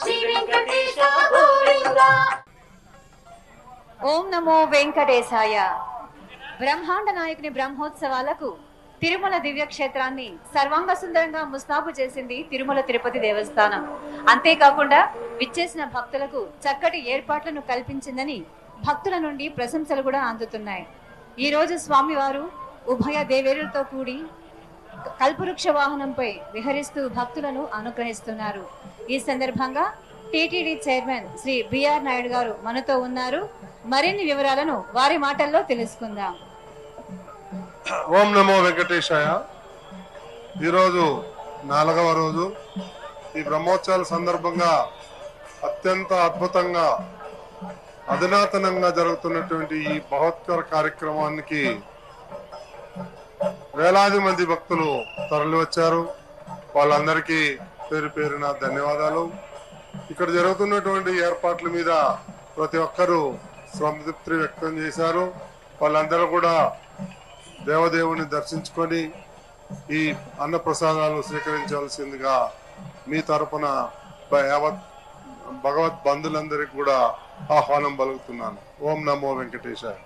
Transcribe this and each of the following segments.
శ్రీ వెంకటేశ గోవింద. ఓం నమో వెంకటేశాయ. బ్రహ్మాండ నాయకుని బ్రహ్మోత్సవాలకు తిరుమల దివ్యక్షేత్రాన్ని సర్వాంగ సుందరంగా ముస్తాబు చేసింది తిరుమల తిరుపతి దేవస్థానం. అంతేకాకుండా విచ్చేసిన భక్తులకు చక్కటి ఏర్పాట్లను కల్పించిందని భక్తుల నుండి ప్రశంసలు కూడా అందుతున్నాయి. ఈ రోజు స్వామివారు ఉభయ దేవేరులతో కూడి కల్పవృక్ష వాహనంపై విహరిస్తూ భక్తులను అనుగ్రహిస్తున్నారు. ఈ సందర్భంగా టీటీడీ చైర్మన్ శ్రీ బిఆర్ నాయుడు గారు మనతో ఉన్నారు. మరిన్ని వివరాలను వారి మాటల్లో తెలుసుకుందాం. ఓం నమో వెంకటేశాయ. ఈరోజు 4వ రోజు. ఈ బ్రహ్మోత్సవాల సందర్భంగా అత్యంత అద్భుతంగా అధునాతనంగా జరుగుతున్నటువంటి ఈ మహోత్సవ కార్యక్రమానికి వేలాది మంది భక్తులు తరలి వచ్చారు. వాళ్ళందరికీ పేరు పేరున ధన్యవాదాలు. ఇక్కడ జరుగుతున్నటువంటి ఏర్పాట్ల మీద ప్రతి ఒక్కరూ సంతృప్తి వ్యక్తం చేశారు. వాళ్ళందరూ కూడా దేవదేవుని దర్శించుకొని ఈ అన్న ప్రసాదాలు స్వీకరించవలసిందిగా మీ తరపున యావత్ భగవత్ బంధువులందరికీ కూడా ఆహ్వానం పలుకుతున్నాను. ఓం నమో వెంకటేశాయ.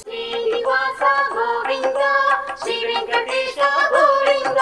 శ్రీనివాస గోవింద శ్రీ వెంకటేశ గోవింద.